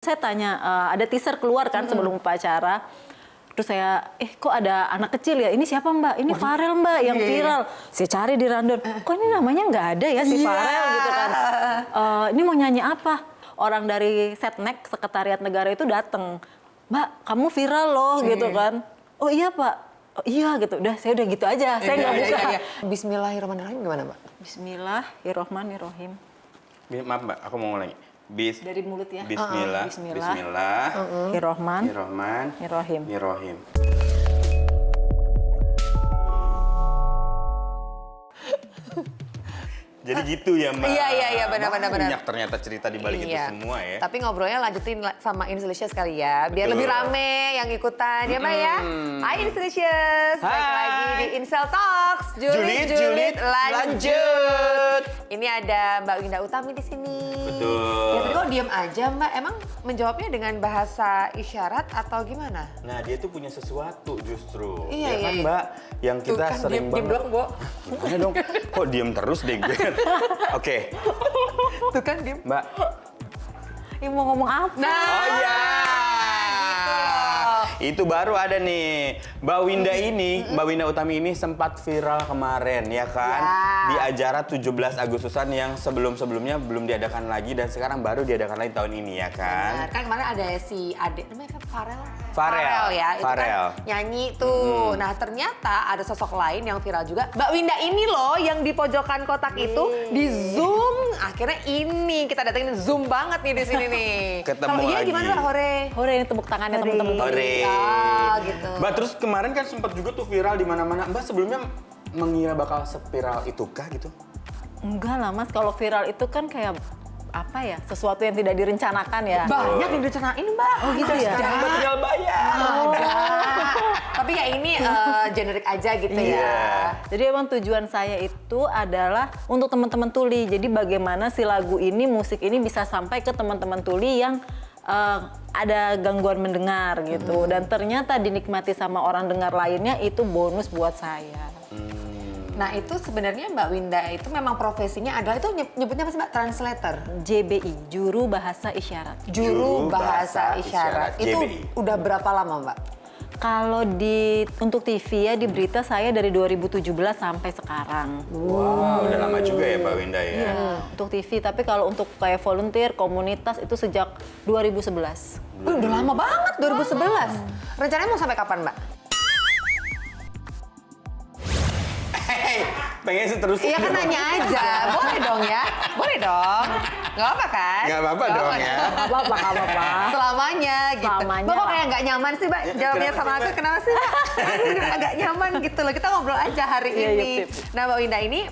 Saya tanya, ada teaser keluar kan sebelum upacara. Terus saya, kok ada anak kecil ya? Ini siapa Mbak? Ini Farel Mbak yang viral. Saya cari di rundown, kok ini namanya nggak ada ya si Farel gitu kan. Ini mau nyanyi apa? Orang dari Setnek, Sekretariat Negara itu datang. Mbak, kamu viral loh gitu kan. Oh iya Pak. Oh iya gitu. Saya udah gitu aja. Saya nggak buka. Bismillahirrahmanirrahim gimana Mbak? Bismillahirrohmanirrohim. Maaf Mbak, aku mau ngulangi. Dari mulut ya. Bismillah. Bismillahirrohmanirrohim. Jadi gitu ya Mbak. Iya benar. Banyak ternyata cerita di balik itu semua ya. Tapi ngobrolnya lanjutin sama Insilicious kali ya, biar lebih rame yang ikutan ya Mbak ya. Hai Insilicious, balik lagi di Insel Talks. Julid lanjut. Ini ada Mbak Winda Utami di sini. Betul. Ya tadi kok diam aja Mbak, emang menjawabnya dengan bahasa isyarat atau gimana? Nah dia tuh punya sesuatu justru. Iya, kan iya. Mbak, yang kita Tuh kan, sering diem banget. doang, Bo. Gimana dong? Kok diem terus deh gue? Oke. Tuh kan diem. Mbak. Ini mau ngomong apa? Oh iya. Itu baru ada nih. Mbak Winda Utami ini sempat viral kemarin ya kan? Di acara 17 Agustusan yang sebelum-sebelumnya belum diadakan lagi dan sekarang baru diadakan lagi tahun ini ya kan? Benar. Kan kemarin ada si adik namanya kan Farel ya, itu Farel. kan nyanyi tuh. Nah ternyata ada sosok lain yang viral juga. Mbak Winda ini loh yang di pojokan kotak itu di zoom. Akhirnya ini kita datengin zoom banget nih di sini nih. Ketemu Kalau iya lagi. gimana Mbak Hore? Hore, ini tepuk tangannya teman-teman. Hore. Gitu. Mbak terus kemarin kan sempat juga tuh viral di mana-mana. Mbak sebelumnya mengira bakal seviral itukah gitu? Enggak lah Mas, kalau viral itu kan kayak apa ya, sesuatu yang tidak direncanakan ya. Banyak yang direncanain Mbak. Oh gitu ya? Sekarang Mbak tinggal bayar. Tapi ya ini generik aja gitu ya. Jadi emang tujuan saya itu adalah untuk teman-teman tuli. Jadi bagaimana si lagu ini, musik ini bisa sampai ke teman-teman tuli yang ada gangguan mendengar gitu. Dan ternyata dinikmati sama orang dengar lainnya, itu bonus buat saya. Nah itu sebenarnya Mbak Winda itu memang profesinya adalah itu nyebutnya apa sih Mbak? Translator? JBI, Juru Bahasa Isyarat. Juru Bahasa Isyarat. Itu JBI. udah berapa lama Mbak? Kalau untuk TV ya, di berita saya dari 2017 sampai sekarang. Wow, udah lama juga ya Mbak Winda ya? Iya, untuk TV. Tapi kalau untuk kayak volunteer, komunitas itu sejak 2011. Udah lama banget, 2011. Rencananya mau sampai kapan Mbak? Hei, pengen seterusnya. Iya kan nanya aja, boleh dong ya? Boleh dong. Gak apa kan? Gak apa-apa dong ya. Gak apa-apa. Selamanya gitu. Selamanya Mbak kok lah. kayak gak nyaman sih Mbak jawabnya sama aku. Kenapa sih Mbak? Agak nyaman gitu loh. Kita ngobrol aja hari Iya, ini. yuk. Nah Mbak Winda ini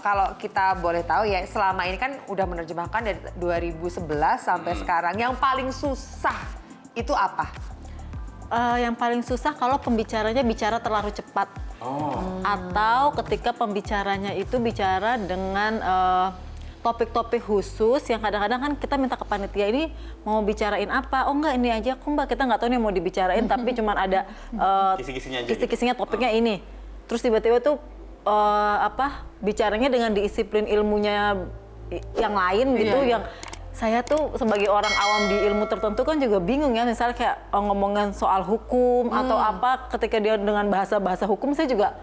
kalau kita boleh tahu ya selama ini kan udah menerjemahkan dari 2011 sampai sekarang. Yang paling susah itu apa? Yang paling susah kalau pembicaranya bicara terlalu cepat. Atau ketika pembicaranya itu bicara dengan topik-topik khusus yang kadang-kadang kan kita minta ke panitia ini mau bicarain apa, oh enggak ini aja, kok Mbak kita nggak tahu nih mau dibicarain tapi cuman ada Kisi-kisinya aja kisi-kisinya topiknya ini. Terus tiba-tiba tuh bicaranya dengan disiplin ilmunya yang lain gitu, yang saya tuh sebagai orang awam di ilmu tertentu kan juga bingung ya, misalnya kayak ngomongin soal hukum atau apa, ketika dia dengan bahasa hukum saya juga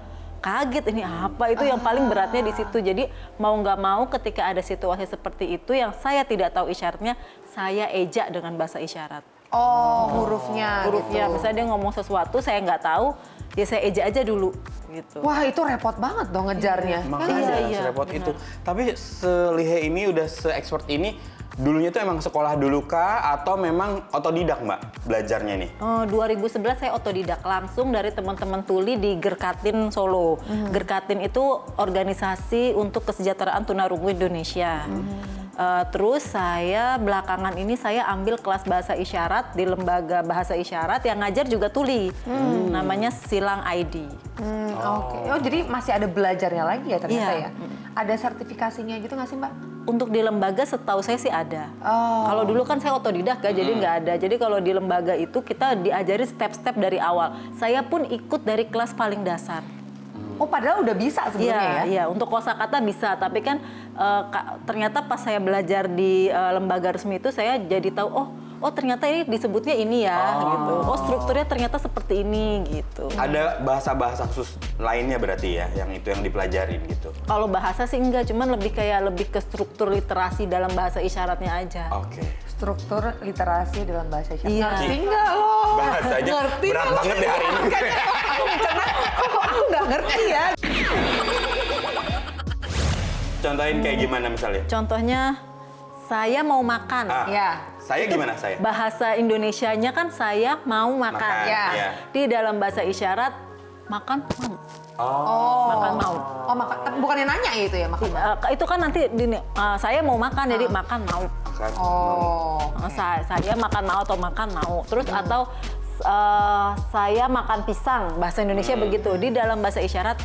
kaget ini apa, itu yang paling beratnya di situ. Jadi mau nggak mau ketika ada situasi seperti itu yang saya tidak tahu isyaratnya, saya ejak dengan bahasa isyarat. Hurufnya. Misalnya dia ngomong sesuatu saya nggak tahu, ya saya ejak aja dulu gitu. Wah itu repot banget dong ngejarnya. Makanya Iya, serepot benar. itu. Tapi selihe ini udah se-expert ini, dulunya tuh emang sekolah dulu kah atau memang otodidak Mbak belajarnya nih? 2011 saya otodidak langsung dari teman-teman tuli di Gerkatin Solo. Gerkatin itu organisasi untuk kesejahteraan tunarungu Indonesia. Terus saya belakangan ini saya ambil kelas bahasa isyarat di lembaga bahasa isyarat yang ngajar juga tuli. Namanya Silang ID. Oke. Oh jadi masih ada belajarnya lagi ya ternyata Iya. ya? Ada sertifikasinya gitu nggak sih Mbak? Untuk di lembaga setahu saya sih ada. Kalau dulu kan saya otodidak ya, jadi nggak ada. Jadi kalau di lembaga itu kita diajari step-step dari awal. Saya pun ikut dari kelas paling dasar. Oh padahal udah bisa sebenarnya ya? Iya, untuk kosakata bisa, tapi kan ternyata pas saya belajar di lembaga resmi itu saya jadi tahu, oh oh ternyata ini disebutnya ini ya gitu. Oh strukturnya ternyata seperti ini gitu. Ada bahasa-bahasa khusus lainnya berarti ya, yang itu yang dipelajarin gitu. Kalau bahasa sih enggak, cuman lebih ke struktur literasi dalam bahasa isyaratnya aja. Oke. Struktur literasi dalam bahasa isyarat. Iya. Ngerti nggak lo? Bahasanya Ngerti berat nggak? banget deh hari ini. Aku mencerna, kok aku nggak ngerti ya? Contohin kayak gimana misalnya? Contohnya, saya mau makan. Ya. Saya gimana saya? Bahasa Indonesianya kan saya mau makan. Makan, Ya. iya. Di dalam bahasa isyarat, makan mau. Oh. Makan mau. Oh, makan. Bukannya nanya itu ya makan. Itu kan nanti saya mau makan, jadi makan mau. Makan. Oh. Saya makan mau atau makan mau. Terus atau saya makan pisang. Bahasa Indonesia begitu. Di dalam bahasa isyarat,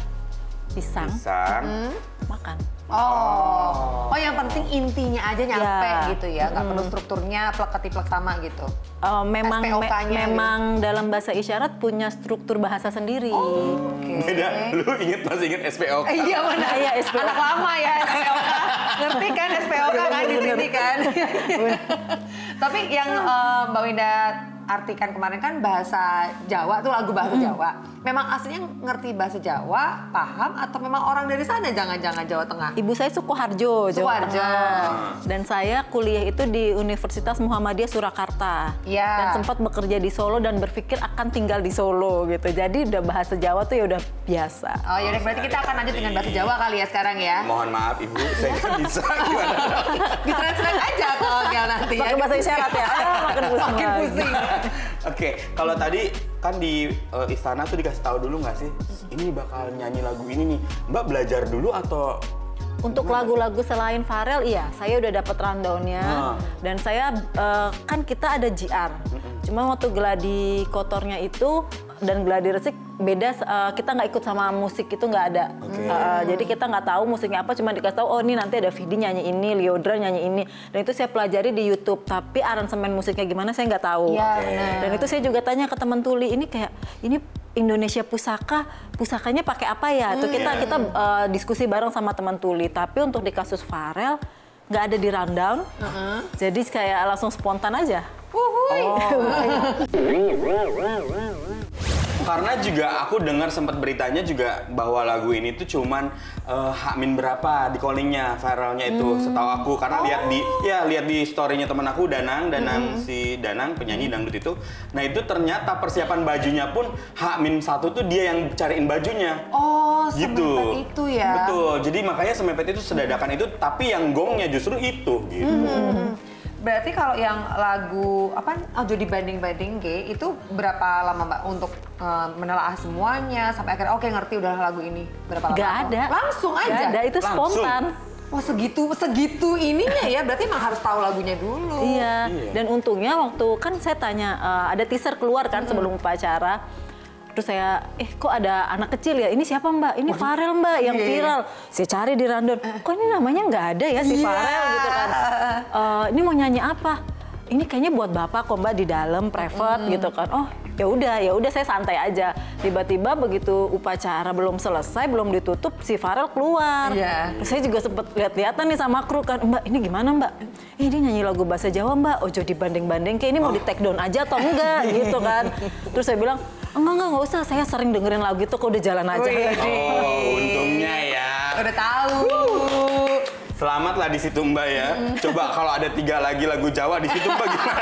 pisang, Pisang. makan. Oh, yang penting intinya aja nyampe Ya. gitu ya, nggak perlu strukturnya plek-ketiplek sama gitu. Memang SPOK-nya memang dalam bahasa isyarat punya struktur bahasa sendiri. Oke. Beda, lu masih inget SPOK? Iya mana? Iya, SPOK. Anak lama ya SPOK. Ngerti kan SPOK kan di sini kan? Tapi yang Mbak Winda artikan kemarin kan bahasa Jawa tuh lagu bahasa Jawa. Memang aslinya ngerti bahasa Jawa, paham atau memang orang dari sana jangan-jangan Jawa Tengah? Ibu saya Sukoharjo, Jawa Sukoharjo. Tengah. Dan saya kuliah itu di Universitas Muhammadiyah Surakarta. Iya. Dan sempat bekerja di Solo dan berpikir akan tinggal di Solo gitu. Jadi udah bahasa Jawa tuh ya udah biasa. Oh yaudah berarti kita akan lanjut dengan bahasa Jawa kali ya sekarang ya. Mohon maaf Ibu, saya nggak bisa. Gimana? Ditranslate aja kalau Gel nanti ya. Pakai bahasa isyarat ya. Makin pusing. Makin lagi. pusing. Oke, kalau tadi kan di istana tuh dikasih tahu dulu nggak sih? Ini bakal nyanyi lagu ini nih. Mbak belajar dulu atau Untuk lagu-lagu selain Pharrell, iya, saya udah dapat rundown-nya. Dan saya, kan kita ada JR. Cuma waktu Gladi Kotornya itu dan Gladi Resik beda, kita nggak ikut sama musik itu nggak ada. Jadi kita nggak tahu musiknya apa, cuma dikasih tahu, oh ini nanti ada Vidi nyanyi ini, Liodra nyanyi ini. Dan itu saya pelajari di YouTube, tapi aransemen musiknya gimana saya nggak tahu. Iya, benar. Dan itu saya juga tanya ke teman tuli, ini kayak, ini Indonesia pusakanya pakai apa ya? Tuh kita diskusi bareng sama teman tuli. Tapi untuk di kasus Pharrell nggak ada di rundown, jadi kayak langsung spontan aja. karena juga aku dengar sempat beritanya juga bahwa lagu ini tuh cuman H-min berapa di callingnya, viralnya itu setahu aku karena lihat di storynya teman aku Danang si Danang penyanyi dangdut itu. Nah itu ternyata persiapan bajunya pun H-1 tuh dia yang cariin bajunya. Oh, Gitu. semepet itu ya. Betul. Jadi makanya semepet itu sedadakan itu, tapi yang gongnya justru itu gitu. Berarti kalau yang lagu apa Ojo Dibanding-banding Ge itu berapa lama Mbak untuk menelaah semuanya sampai akhirnya oke ngerti udah lagu ini berapa lama? Nggak ada. Langsung aja. Nggak ada, itu Langsung. spontan. Wah segitu ininya ya, berarti emang harus tahu lagunya dulu. Iya. Dan untungnya waktu kan saya tanya, ada teaser keluar kan sebelum upacara. Terus saya, kok ada anak kecil ya? Ini siapa Mbak? Ini Pharrell Mbak yang viral. Saya cari di rundown, kok ini namanya nggak ada ya si Pharrell gitu kan. Ini mau nyanyi apa? Ini kayaknya buat Bapak kok Mbak di dalam private gitu kan. Oh ya udah saya santai aja. Tiba-tiba begitu upacara belum selesai, belum ditutup, si Pharrell keluar. Iya. Terus saya juga sempet lihat-lihatan nih sama kru kan, Mbak ini gimana Mbak? Ini nyanyi lagu bahasa Jawa Mbak, Ojo Dibanding-banding kayak ini mau di take down aja atau enggak gitu kan. Terus saya bilang, enggak usah, saya sering dengerin lagu itu kok udah jalan aja. Oh, untungnya ya. Udah tahu. Selamatlah di situ Mbak ya. Coba kalau ada 3 lagi lagu Jawa di situ Mbak gimana?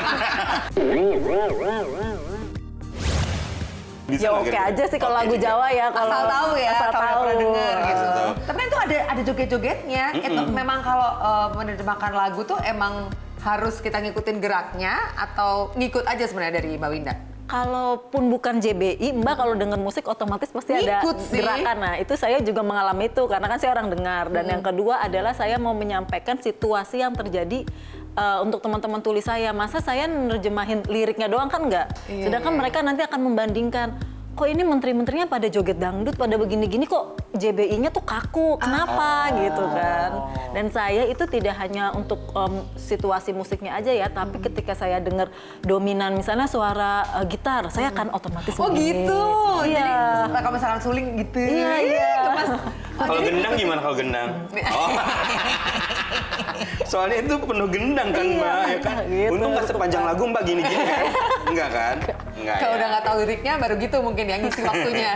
Bisa Ya nggak oke kira-kira? aja sih kalau Oke lagu juga. Jawa ya. Kalau Asal tahu ya, asal kalau tahu. pernah denger gitu. Asal tahu. Tapi itu ada joget-jogetnya. Itu memang kalau menerjemahkan lagu tuh emang harus kita ngikutin geraknya atau ngikut aja sebenarnya dari Mbak Winda? Kalaupun bukan JBI, Mbak kalau denger musik otomatis pasti ada Ngikut sih. gerakan. Nah itu saya juga mengalami itu karena kan saya orang dengar. Dan yang kedua adalah saya mau menyampaikan situasi yang terjadi untuk teman-teman tulis saya. Masa saya nerjemahin liriknya doang kan enggak? Sedangkan mereka nanti akan membandingkan, kok ini menteri-menterinya pada joget dangdut, pada begini-gini, kok JBI-nya tuh kaku, kenapa gitu kan. Dan saya itu tidak hanya untuk situasi musiknya aja ya, tapi ketika saya dengar dominan misalnya suara gitar, saya akan otomatis Oh begini. gitu. Iya. Jadi kalau misalkan suling gitu. Iya. Gemas. Kalau gendang gimana kalau gendang? Oh. Soalnya itu penuh gendang kan Iya, Mbak, ya kan? gitu, Untung nggak sepanjang lagu Mbak gini-gini kan? Enggak kan? Enggak Kalau ya? udah nggak tahu liriknya baru gitu mungkin yang ngisi waktunya.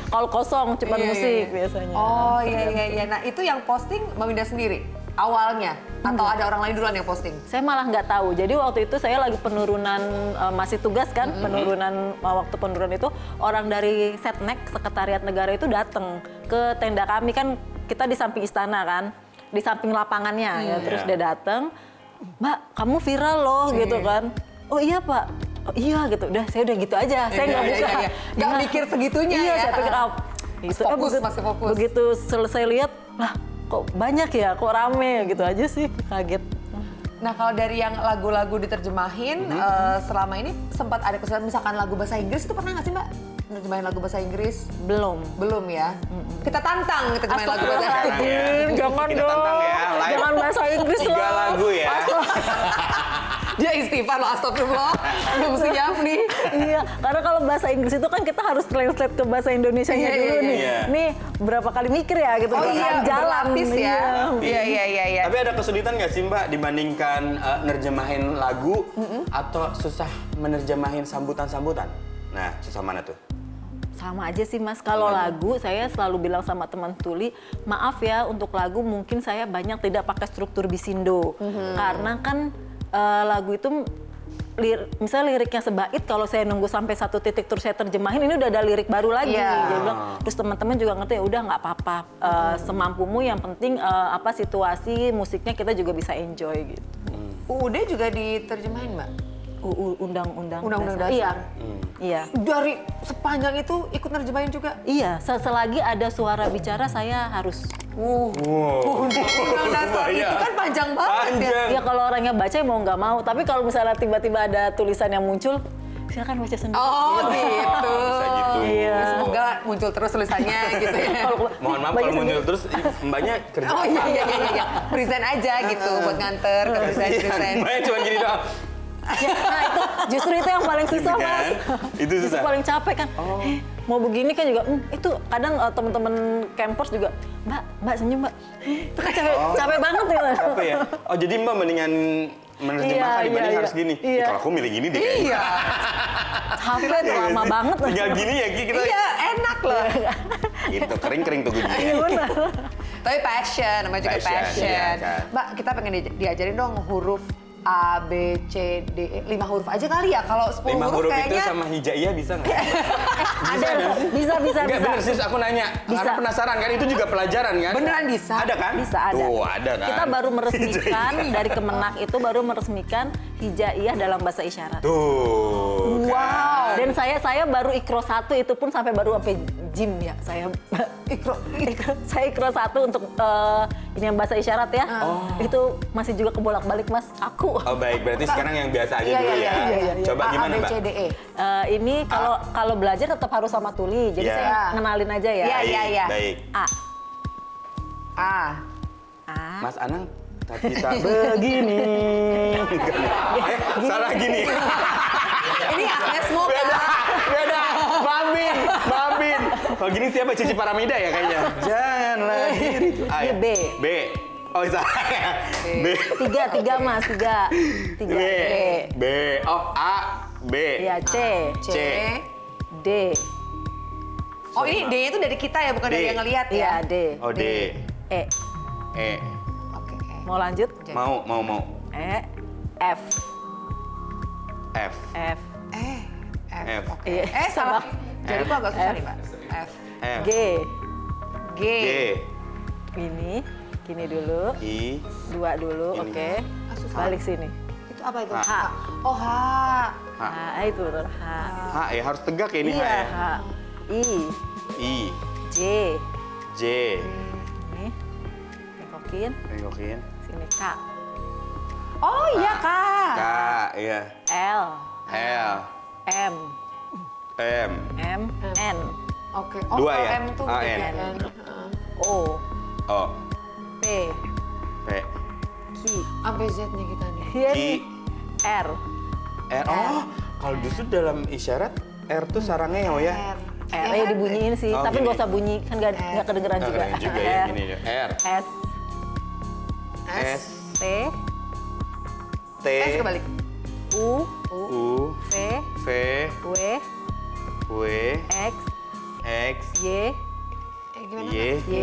Kalau kosong cuma Iya, musik iya. biasanya. Oh iya. Nah itu yang posting Mbak Winda sendiri awalnya atau ada orang lain duluan yang posting? Saya malah nggak tahu. Jadi waktu itu saya lagi penurunan masih tugas kan, penurunan waktu penurunan itu orang dari Setnek Sekretariat Negara itu datang ke tenda kami kan, kita di samping istana kan, di samping lapangannya ya. Terus Iya. dia datang, "Mbak, kamu viral loh," gitu kan. "Oh iya Pak." "Oh iya," gitu. Udah saya udah gitu aja. Saya nggak Iya, buka. iya. Nggak mikir segitunya iya, ya. saya pikir gitu. Fokus, masih fokus. Begitu selesai lihat, lah kok banyak ya, kok rame gitu aja sih, kaget. Nah kalau dari yang lagu-lagu diterjemahin selama ini sempat ada kesulitan misalkan lagu bahasa Inggris itu pernah nggak sih Mbak? Nerjemahin lagu bahasa Inggris? Belum. Belum ya? Kita tantang terjemahin lagu bahasa Inggris. Sekarang ya. Jangan Kita dong. tantang ya, live. Jangan bahasa Inggris 3 loh. lagu ya. Dia istighfar loh, astagfirullah. Belum siap nih. Iya, karena kalau bahasa Inggris itu kan kita harus translate ke bahasa Indonesianya Iya, dulu iya, nih. iya. Nih berapa kali mikir ya gitu. Oh berapa iya, kali jalan. berlapis ya. Iya. Iya. Tapi ada kesulitan nggak sih Mbak dibandingkan nerjemahin lagu atau susah menerjemahin sambutan-sambutan? Nah, susah mana tuh? Sama aja sih Mas, kalau lagu saya selalu bilang sama teman tuli, maaf ya untuk lagu mungkin saya banyak tidak pakai struktur bisindo. Karena kan lagu itu misalnya liriknya sebait, kalau saya nunggu sampai satu titik terus saya terjemahin, ini udah ada lirik baru lagi. Iya. Dia bilang, terus teman-teman juga ngerti, ya udah nggak apa-apa, semampumu yang penting apa situasi musiknya kita juga bisa enjoy gitu. UUD juga diterjemahin Mbak? Undang-undang Undang-undang Iya. dasar. Iya. Dari sepanjang itu ikut nerjemahin juga? Iya, selagi ada suara bicara saya harus. Undang dasar itu kan panjang banget ya. Panjang. Ya kalau orangnya baca ya mau nggak mau, tapi kalau misalnya tiba-tiba ada tulisan yang muncul, silakan baca sendiri. Oh gitu. Bisa gitu. Iya. Semoga muncul terus tulisannya gitu ya. Mohon maaf kalau muncul terus Mbaknya kerja. Oh iya. Present aja gitu buat nganter ke present. Mbaknya cuma gini doang. Ya, nah itu justru itu yang paling susah Gitu kan? Mas. Itu Justru susah. paling capek kan. Mau begini kan juga, itu kadang teman-teman campers juga, Mbak senyum Mbak. Itu kan capek banget ya. Apa ya? Oh jadi Mbak mendingan menerjemahkan Iya, dibanding iya, harus gini. iya. Kalau aku milih gini deh kayaknya. Iya. Capek tuh lama banget. Tinggal gini ya Ki, kita. Iya enak loh. Gitu kering-kering tuh gini. Iya benar. Tapi passion, namanya juga Passion, passion. iya kan. Mbak, kita pengen diajarin dong huruf A, B, C, D, E. 5 huruf aja kali ya. Kalau 10 5 huruf huruf itu kayaknya sama hijaiyah bisa nggak? Ada, bisa. Enggak bener sih, aku nanya. Bisa. Karena penasaran kan, itu juga pelajaran kan? beneran bisa. Ada kan? Bisa ada. Tuh ada kan? Kita baru meresmikan dari Kemenak itu baru meresmikan hijaiyah dalam bahasa isyarat. Tuh. Wow. Dan saya baru ikro 1 itu pun sampai baru sampai gym ya. Saya saya ikro 1 untuk ini yang bahasa isyarat ya. Itu masih juga kebolak-balik Mas. Aku. Oh baik, berarti sekarang yang biasa aja Iya, dulu iya, ya. iya. Coba A, gimana B, Mbak? C, D, E. Ini kalau belajar tetap harus sama tuli. Jadi Iya. saya ngenalin aja ya. Iya, Baik, iya. Baik. A. A. A. Mas Anang, kita begini. Salah gini. Ini Agnes Mo Beda, kan? beda. Babin. Kalau gini siapa? Cici Paramida ya kayaknya. Jangan lagi. A ya? B. B. Oh salah ya. B. Tiga Mas, tiga. B. B. Oh A. B. Iya, C. C. C. D. Oh ini D itu dari kita ya, bukan D. dari yang ngelihat Iya, ya? D. Oh D. E. E. Oke. Mau lanjut? Mau. E. F. F. F. F. Oke. Iya. Salah. Jadi F. kok agak susah F. nih, Mbak. F. F. G. G. G. Gini dulu. I. 2 dulu, Ini. oke. susah. Balik sini. Itu apa itu? H. Oh, H. H. Itu betul. H. H ya harus tegak ya ini H Iya, ya. H. I. I. J. J. Ini. Bengkokin. Tengokin. Sini K. Oh iya, Kak. K. Iya. L. L. M. M. N. Oke. Oh, Dua kalau ya? M tuh A, gitu N. ya. O. O. P. P. Q. Sampai Z-nya kita nih. Iya Q. nih. R. R. Oh, kalau justru dalam isyarat R tuh sarangnya ya. R ya dibunyiin sih, Oh, tapi gini. nggak usah bunyi, kan nggak kedengeran Nggak juga. keren juga ya R. gini ya. R. S. S. T, T, kebalik. U, U, V, V, W, W, X, X, Y, Gimana? Y, Y,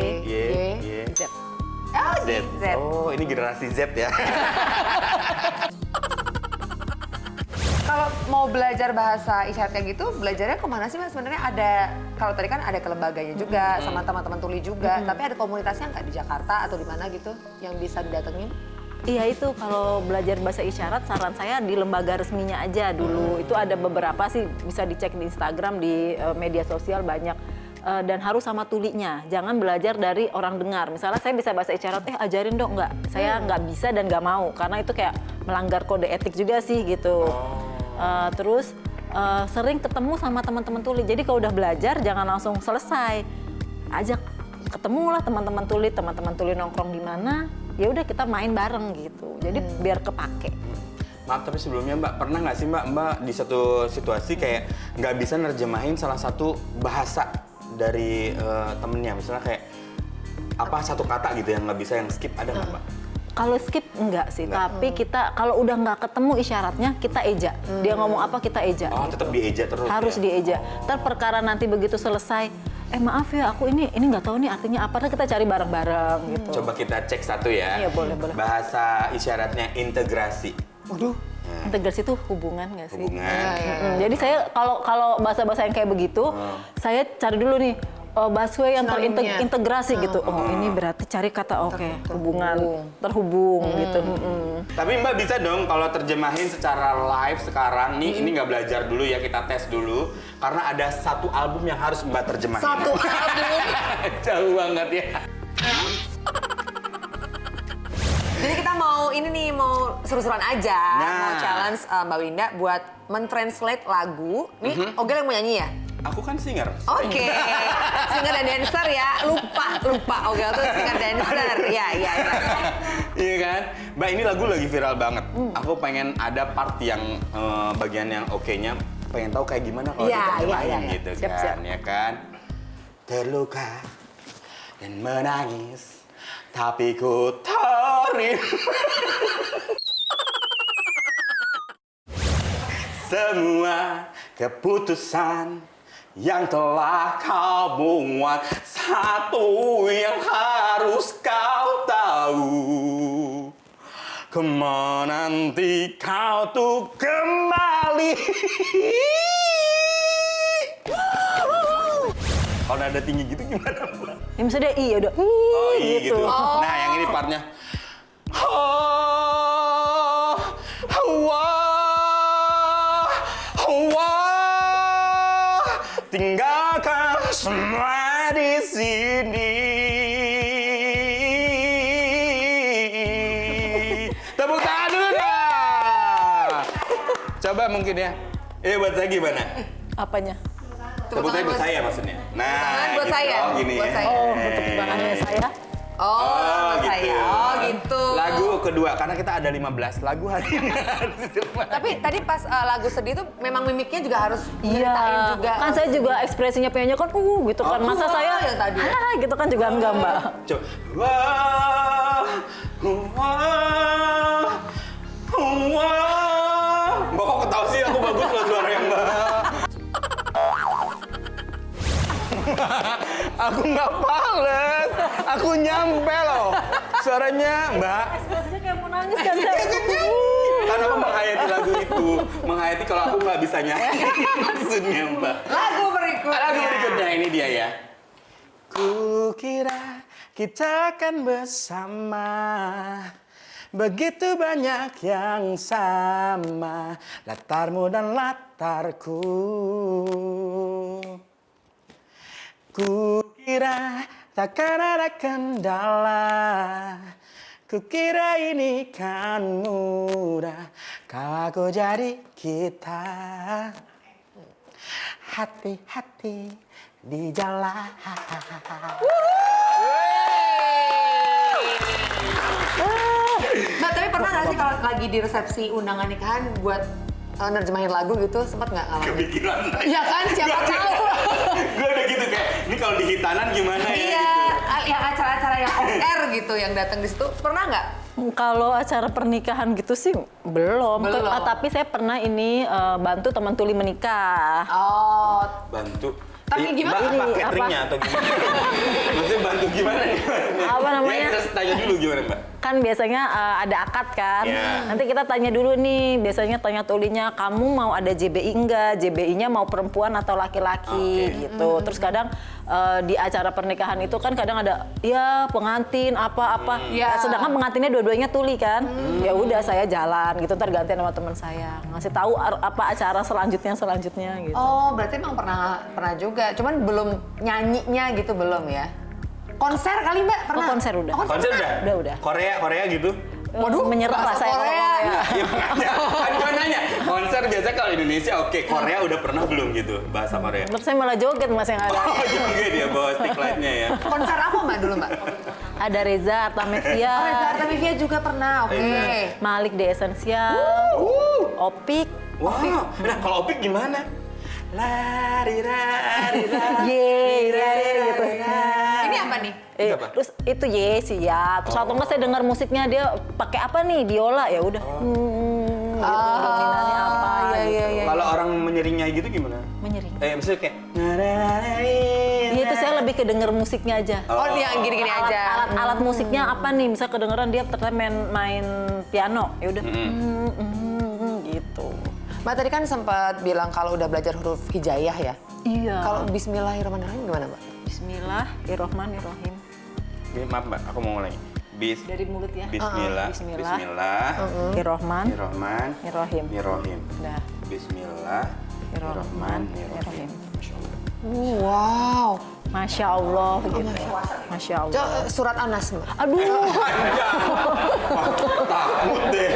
Y, Z. Oh, Z. Z. Oh, ini generasi Z ya. Kalau mau belajar bahasa isyarat kayak gitu, belajarnya kemana sih Mas? Sebenarnya ada, kalau tadi kan ada ke lembaganya juga, sama teman-teman tuli juga. Tapi ada komunitasnya nggak di Jakarta atau di mana gitu yang bisa didatengin? Iya itu kalau belajar bahasa isyarat saran saya di lembaga resminya aja dulu. Itu ada beberapa sih bisa dicek di Instagram, di media sosial banyak. Dan harus sama tulinya, jangan belajar dari orang dengar. Misalnya saya bisa bahasa isyarat, ajarin dong, nggak. Saya nggak bisa dan nggak mau, karena itu kayak melanggar kode etik juga sih gitu. Terus sering ketemu sama teman-teman tuli, jadi kalau udah belajar jangan langsung selesai. Ajak ketemulah teman-teman tuli nongkrong di mana, ya udah kita main bareng gitu. Jadi biar kepake. Maaf tapi sebelumnya Mbak, pernah nggak sih Mbak di satu situasi kayak nggak bisa nerjemahin salah satu bahasa dari temennya, misalnya kayak apa satu kata gitu yang nggak bisa, yang skip, ada nggak Mbak? Kalau skip enggak sih, tapi kita kalau udah nggak ketemu isyaratnya kita eja. Dia ngomong apa kita eja. Oh, tetap dieja terus. Harus ya? dieja. Ntar perkara nanti begitu selesai, maaf ya aku ini nggak tahu nih artinya apa, kita cari bareng-bareng gitu. Coba kita cek satu ya. Iya, boleh. Bahasa isyaratnya integrasi. Waduh. Integrasi itu hubungan nggak sih? Hubungan. Jadi saya kalau bahasa-bahasa yang kayak begitu, saya cari dulu nih busway yang Sinonimnya. terintegrasi gitu. Oh ini berarti cari kata hubungan, terhubung gitu. Tapi Mbak bisa dong kalau terjemahin secara live sekarang nih, ini nggak belajar dulu ya, kita tes dulu. Karena ada satu album yang harus Mbak terjemahin. Satu album. Jauh banget ya. Jadi kita mau ini nih, mau seru-seruan aja, Nah. mau challenge Mbak Winda buat mentranslate lagu. Nih, Ogel yang mau nyanyi ya? Aku kan singer. Oke, singer dan dancer ya. Lupa. Ogel tuh singer dancer. Iya. Iya kan? Mbak, ini lagu lagi viral banget. Aku pengen ada part yang bagian yang oke-nya, pengen tahu kayak gimana kalau Iya, diterjemahin iya. gitu Siap, kan, siap. ya kan? Terluka dan menangis, tapi ku terima semua keputusan yang telah kau buat. Satu yang harus kau tahu, kemana nanti kau tuh kembali. Kalau nada tinggi gitu gimana, Mbak? Ya misalnya dia iya udah Oh iya gitu. gitu. Nah yang ini partnya. Oh, tinggalkan semua di sini. Tepuk tangan dulu dah. Coba mungkin ya. Buat saya gimana? Apanya? Tepuk tangan buat saya maksudnya. Nah, tangan buat gitu. saya. Oh, gini. Buat saya. Oh, untuk tangannya saya. Oh, saya. Oh, gitu. Lagu kedua, karena kita ada 15 lagu hari ini. Tapi tadi pas lagu sedih tuh memang mimiknya juga harus Iya, nyeritain juga. kan saya juga ekspresinya pengennya kan gitu kan. Masa saya yang tadi. gitu kan juga enggak, Mbak. Coba. Wah, wah, wah. Mbak kok ketawa sih, aku bagus loh suaranya Mbak. Aku nggak fales, aku nyampe loh. Suaranya Mbak. Ekspresinya kayak mau nangis kan saya. Karena aku menghayati lagu itu, menghayati kalau aku nggak bisa nyanyi. Maksudnya Mbak. Lagu berikutnya. Lagu berikutnya ini dia ya. Kukira kita akan bersama, begitu banyak yang sama, latarmu dan latarku. Kukira takkan ada kendala, kukira ini kan mudah, kau aku jadi kita. Hati-hati di jalan. Mbak, tapi pernah nggak sih kalau lagi di resepsi undangan nikahan buat nerjemahin lagu gitu, sempat nggak ngalamin? Kepikiran. Iya kan, siapa tahu. Gue udah gitu kayak, ini kalau di hitanan gimana ya? Iya, Gitu. yang acara-acara yang off air gitu yang datang di situ, pernah nggak? Kalau acara pernikahan gitu sih belum. Belum. Tapi saya pernah ini bantu teman tuli menikah. Oh, Bantu. Tapi gimana? Mbak, apa Ini, cateringnya atau gimana? Maksudnya bantu gimana nih? Apa namanya? Ya, kita tanya dulu gimana, Mbak? Kan biasanya ada akad kan. Iya. Nanti kita tanya dulu nih, biasanya tanya tulinya, kamu mau ada JBI enggak? JBI-nya mau perempuan atau laki-laki gitu. Terus kadang di acara pernikahan itu kan kadang ada ya pengantin apa-apa. Iya. Sedangkan pengantinnya dua-duanya tuli kan. Ya udah saya jalan gitu, ntar gantian sama teman saya. Ngasih tahu apa acara selanjutnya gitu. oh berarti emang pernah juga. Cuman belum nyanyinya gitu belum ya? Konser kali Mbak pernah? Oh, konser udah. Oh, Konser udah? Udah. Korea gitu? Waduh, menyerah lah bahasa saya kalau Korea. Korea. Iya, makanya. Kan gue nanya, konser biasa kalau Indonesia oke, Korea udah pernah belum gitu bahasa Korea? Terus saya malah joget mas yang ada. Oh juga dia bawa stick light-nya ya. Konser apa Mbak dulu Mbak? Ada Reza Artamevia, Oh, Reza Artamevia juga pernah, oke. Malik The Essential, Opik, Wow, nah kalau Opik gimana? Lari lari lari. Ye, gitu. Ini apa nih? Itu apa? Terus itu Yes ya. Terus atau enggak saya dengar musiknya dia pakai apa nih? Biola ya udah. Gitu, dominannya apa? gitu. Kalau orang menyeringai gitu gimana? Menyering. Maksudnya kayak Iya itu saya lebih kedenger musiknya aja. Oh, yang gini-gini aja. Alat musiknya apa nih? Misal kedengeran dia ternyata main piano, ya udah. Gitu. Mbak tadi kan sempat bilang kalau udah belajar huruf hijaiyah ya. Iya. Kalau Bismillahirrahmanirrahim gimana Mbak? Bismillahirrahmanirrahim. Maaf Mbak, aku mau mulai. Dari mulut ya. Bismillah. Bismillah. Bismillah. Irrohman. Irrohman. Irrohim. Irrohim. Nah. Bismillah. Irrohmanirrahim. Wow. Masya Allah gitu. Masya Allah. Surat An-Nas Mbak. Aduh. Takut deh.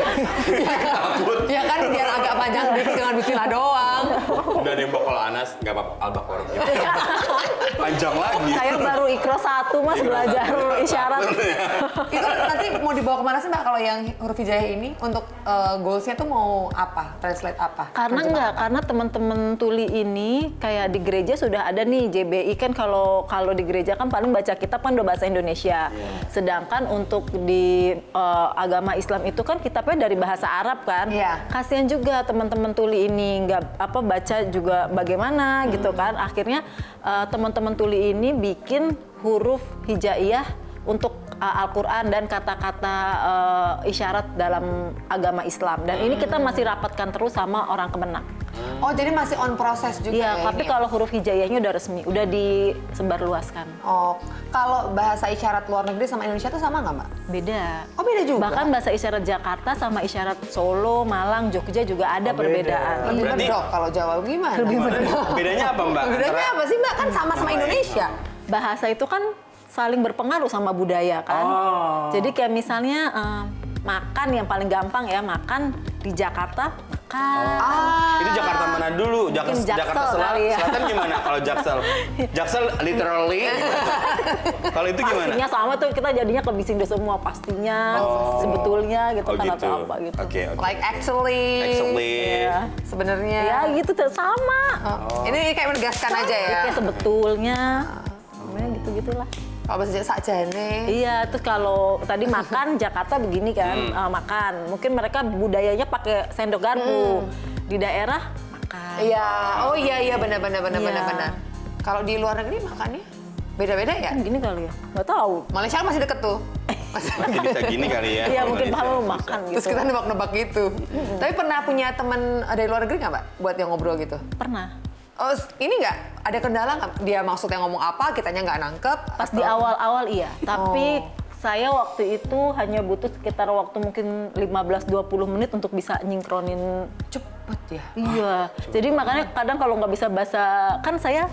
Takut. Ya kan biar agak panjang dikit dengan bismillah doang. Udah deh Mbak, kalau Anas nggak apa-apa. Al-Baqarah. Panjang lagi. Saya baru Iqra 1 mas belajar isyarat. Itu nanti mau dibawa kemana sih Mbak kalau yang huruf hijaiyah ini untuk goalsnya tuh mau apa? Translate apa? Karena Terjemah enggak, apa? karena teman-teman tuli ini kayak di gereja sudah ada nih JBI kan kalau di gereja kan paling baca kitab kan udah bahasa Indonesia. Sedangkan untuk di agama Islam itu kan kitabnya dari bahasa Arab kan. Iya. Kasihan juga teman-teman tuli ini nggak baca juga bagaimana gitu kan. Akhirnya teman-teman tuli ini bikin huruf hijaiyah untuk Al-Quran dan kata-kata isyarat dalam agama Islam. Dan ini kita masih rapatkan terus sama orang Kemenak. Oh jadi masih on proses juga Iya, ya tapi ini ya? kalau huruf hijaiyahnya udah resmi, udah disebarluaskan. Oh, kalau bahasa isyarat luar negeri sama Indonesia tuh sama nggak Mbak? Beda. Oh beda juga? Bahkan bahasa isyarat Jakarta sama isyarat Solo, Malang, Jogja juga ada perbedaan. Lebih Berarti- medok kalau Jawa gimana? Bedanya apa Mbak? Bedanya apa sih Mbak? Kan sama-sama Indonesia. Bahasa itu kan saling berpengaruh sama budaya kan. Oh. Jadi kayak misalnya makan yang paling gampang ya, makan di Jakarta makan. Itu Jakarta mana dulu? Mungkin Jakarta Jaksel kali ya. Selatan gimana kalau Jaksel? Jaksel literally. Kalau itu gimana? Pastinya sama tuh, kita jadinya ke Bisindo semua pastinya, sebetulnya gitu kan atau apa gitu. Oke. Like actually. Iya. Sebenarnya. Ya gitu tuh sama. Ini kayak menegaskan aja ya. Kayak sebetulnya. Namanya gitu-gitulah. Kalau bahasa Jawa sakjane. Iya, terus kalau tadi makan Jakarta begini kan, makan. Mungkin mereka budayanya pakai sendok garpu. Di daerah makan. Iya. Oh iya benar. Iya. Kalau di luar negeri makannya beda-beda ya? Kan gini kali ya, nggak tahu. Malaysia kan masih deket tuh. Masih bisa gini kali ya. Iya mungkin Malaysia. paham makan gitu. Terus kita nebak-nebak gitu. Tapi pernah punya teman dari luar negeri nggak Mbak? Buat yang ngobrol gitu? Pernah. Oh, ini nggak? Ada kendala nggak? Dia maksudnya ngomong apa, kitanya nggak nangkep? Pas di awal-awal iya, tapi saya waktu itu hanya butuh sekitar waktu mungkin 15-20 menit untuk bisa nyingkronin. Cepet ya? Iya, jadi makanya kadang kalau nggak bisa bahasa, kan saya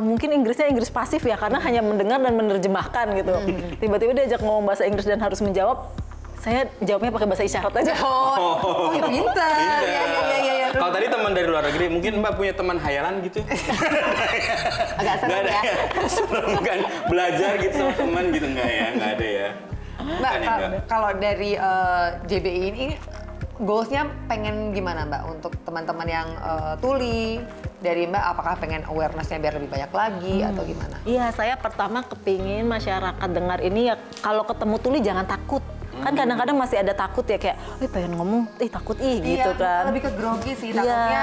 mungkin Inggrisnya Inggris pasif ya, karena hanya mendengar dan menerjemahkan gitu. Tiba-tiba diajak ngomong bahasa Inggris dan harus menjawab, saya jawabnya pakai bahasa isyarat aja. Oh, pintar. Iya. Kalau tadi teman dari luar negeri, mungkin Mbak punya teman hayalan gitu? Agak serem Nggak ada ya. Bukan belajar gitu sama teman gitu, nggak ada ya. Mbak, Bukan ya, Mbak? kalau dari JBI ini goalsnya pengen gimana Mbak untuk teman-teman yang tuli? Dari Mbak apakah pengen awareness-nya biar lebih banyak lagi atau gimana? Iya, saya pertama kepingin masyarakat dengar ini ya, kalau ketemu tuli jangan takut. Kan kadang-kadang masih ada takut ya kayak, pengen ngomong, takut gitu kan. Lebih ke grogi sih, Iya. takutnya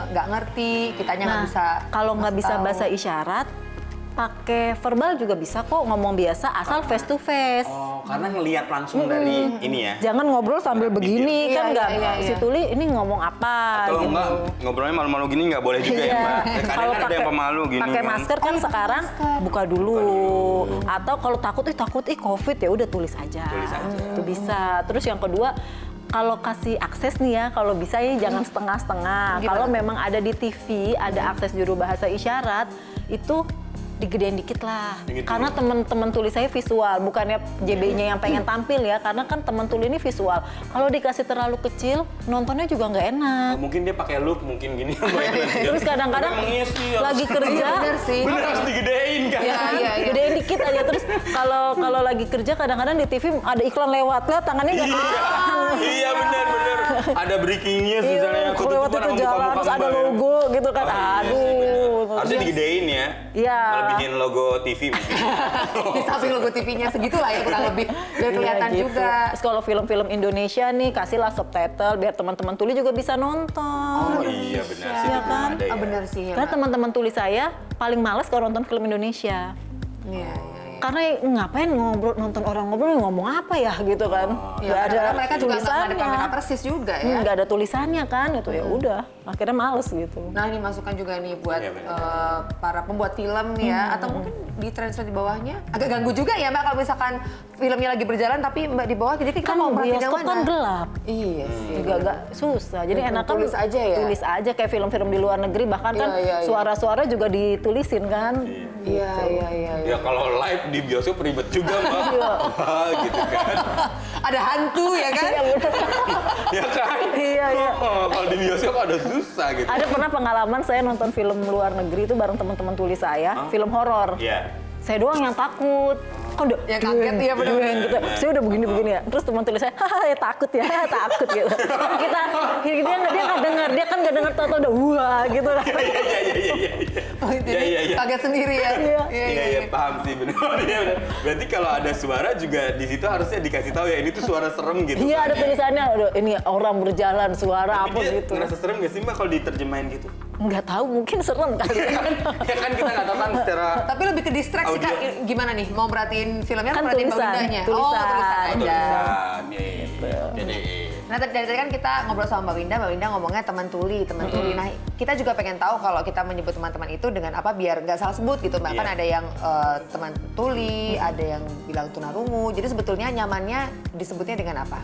nggak ngerti, kitanya nggak bisa. Kalau nggak ngasih bisa tahu. bahasa isyarat, pakai verbal juga bisa kok ngomong biasa asal face to face. Oh, karena ngelihat langsung dari ini ya. Jangan ngobrol sambil begini Iya, kan nggak. iya, iya. Si Tuli ini ngomong apa Atau gitu. enggak ngobrolnya malu-malu gini nggak boleh juga ya, Mbak. Kadang Kalau kan ada yang pemalu gini pakai kan. masker kan sekarang buka dulu. Atau kalau takut COVID ya udah tulis aja. Tulis aja. Itu bisa. Terus yang kedua, kalau kasih akses nih ya, kalau bisa ya jangan setengah-setengah. Gimana? Kalau memang ada di TV, ada akses juru bahasa isyarat, itu digedein dikit lah. Gitu. Karena teman-teman tuli saya visual, bukannya JB-nya yang pengen tampil ya, karena kan teman tuli ini visual. Kalau dikasih terlalu kecil, nontonnya juga nggak enak. Mungkin dia pakai loop mungkin gini. Terus kadang-kadang Mengisi, lagi kerja, Bener sih. bener harus digedein kan. Iya, iya. gedein dikit aja. Terus kalau lagi kerja kadang-kadang di TV ada iklan lewat, lihat tangannya nggak Iya benar. Ada breaking news misalnya. Kalau lewat itu jalan, terus ada logo gitu kan. Aduh. Harusnya digedein ya. Iya. Bikin logo TV mungkin. Di samping logo TV-nya segitulah ya kurang lebih biar kelihatan Iya, gitu. juga. Terus kalau film-film Indonesia nih kasihlah subtitle biar teman-teman tuli juga bisa nonton. Oh iya benar sih. Iya itu kan? ada ya. Bener sih ya. Karena teman-teman tuli saya paling males kalau nonton film Indonesia. Iya. Karena ngapain nonton orang ngobrol ngomong apa ya gitu kan. Ya, karena mereka juga nggak ada kamera persis juga ya. Nggak ada tulisannya kan itu ya udah akhirnya males gitu. Nah ini masukan juga nih buat Iya, benar. para pembuat film ya, atau mungkin di translate di bawahnya agak ganggu juga ya Mbak kalau misalkan filmnya lagi berjalan tapi Mbak di bawah jadi kita Kan mau perhatiin yang bioskop mana? kan gelap. Iya sih. Juga agak susah. Jadi Betul, enakan tulis aja ya? Tulis aja kayak film-film di luar negeri bahkan Iya, kan iya, iya. suara-suara juga ditulisin kan. Iya iya iya. Ya kalau live di bioskop ribet juga Mbak. Wah, gitu kan. Ada hantu ya kan? Ya kan? Iya, iya. Kalau di bioskop ada susah gitu. Ada pernah pengalaman saya nonton film luar negeri itu bareng teman-teman tulis saya, film horor. Iya. Saya doang yang takut. Kan udah Yang kaget, iya bener. gitu. Saya udah begini-begini ya. Terus teman tulis saya, haha ya takut ya, takut gitu. Dia nggak dengar, dia kan nggak dengar tahu-tahu udah wah gitu. Iya. Oh, jadi Iya. kaget sendiri ya. Iya, paham sih benar. Iya benar. Berarti kalau ada suara juga di situ harusnya dikasih tahu ya ini tuh suara serem gitu. Iya kan, ada ya. tulisannya, "Aduh, ini orang berjalan suara Tapi apa dia gitu. ngerasa serem gak sih Mbak kalau diterjemahin gitu? Nggak tahu mungkin serem kali. Ya kan kita nggak tahu kan secara Tapi lebih ke distraksi Kak, Audio. gimana nih? Mau perhatiin filmnya Kan atau perhatiin tulisan, bawindanya? tulisan. Oh, tulisan aja. tulisan. Jadi Nah dari tadi kan kita ngobrol sama Mbak Winda ngomongnya teman tuli. Nah kita juga pengen tahu kalau kita menyebut teman-teman itu dengan apa biar nggak salah sebut gitu Mbak. Iya. Kan ada yang teman tuli, ada yang bilang tunarungu. Jadi sebetulnya nyamannya disebutnya dengan apa?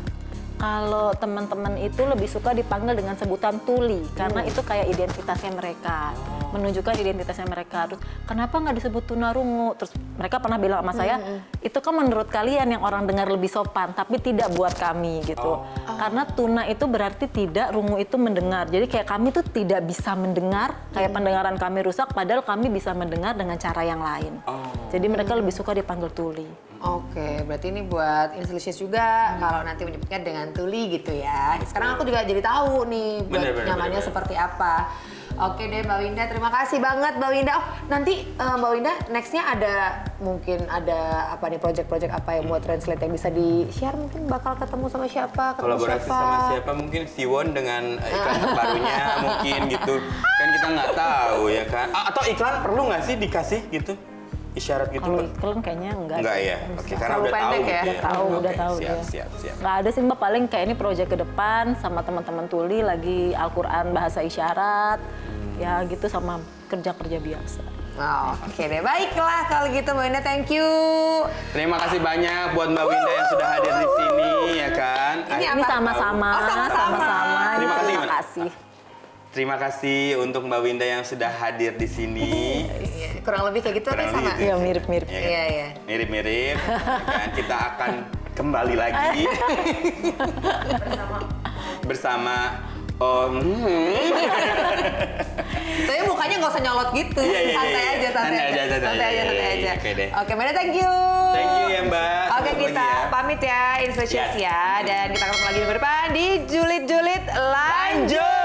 Kalau teman-teman itu lebih suka dipanggil dengan sebutan tuli karena itu kayak identitasnya mereka, menunjukkan identitasnya mereka. Terus kenapa nggak disebut tunarungu? Terus mereka pernah bilang sama saya, itu kan menurut kalian yang orang dengar lebih sopan, tapi tidak buat kami gitu. Karena tuna itu berarti tidak, rungu itu mendengar. Jadi kayak kami tuh tidak bisa mendengar, kayak pendengaran kami rusak, padahal kami bisa mendengar dengan cara yang lain. Jadi mereka lebih suka dipanggil tuli. Oke, berarti ini buat Inselicious juga kalau nanti menyebutnya dengan tuli gitu ya. Sekarang aku juga jadi tahu nih buat Bener, nyamannya bener. seperti apa. Oke deh Mbak Winda, terima kasih banget Mbak Winda. Oh, nanti Mbak Winda nextnya ada mungkin ada apa nih project-project apa yang buat translate yang bisa di-share mungkin bakal ketemu sama siapa, ketemu kolaborasi siapa. sama siapa mungkin Siwon dengan iklan terbarunya mungkin gitu kan kita nggak tahu ya kan. Atau iklan perlu nggak sih dikasih gitu isyarat gitu Kalau kan? iklan kayaknya Enggak ya, oke karena Terlalu udah tahu pendek gitu ya? Udah tahu, Oke, udah tahu siap, dia. siap. Nggak ada sih Mbak, paling kayak ini proyek ke depan sama teman-teman tuli lagi Al-Quran bahasa isyarat, ya gitu sama kerja-kerja biasa. Oh, oke deh, baiklah kalau gitu Mbak Winda, thank you. Terima kasih banyak buat Mbak Winda yang sudah hadir di sini ya kan. Ini Ini apa? sama-sama, Oh, sama-sama. Terima kasih, Terima gimana? kasih. Terima kasih untuk Mbak Winda yang sudah hadir di sini. Iya, kurang lebih kayak gitu tapi Kurang sama. lebih gitu. Iya, mirip-mirip. Ya kan? Iya, iya. Mirip-mirip. Ya kan? Kita akan kembali lagi bersama Om. Tapi mukanya nggak usah nyolot gitu, Iya, iya, santai iya. aja, santai Santai aja, aja, santai santai aja, aja. santai aja. Oke deh. Oke, Mbak, thank you. Thank you ya Mbak. Oke, Sampai kita lagi ya. pamit ya, Inselicious Ya. ya, dan kita ketemu lagi minggu depan di Julid-Julid lanjut.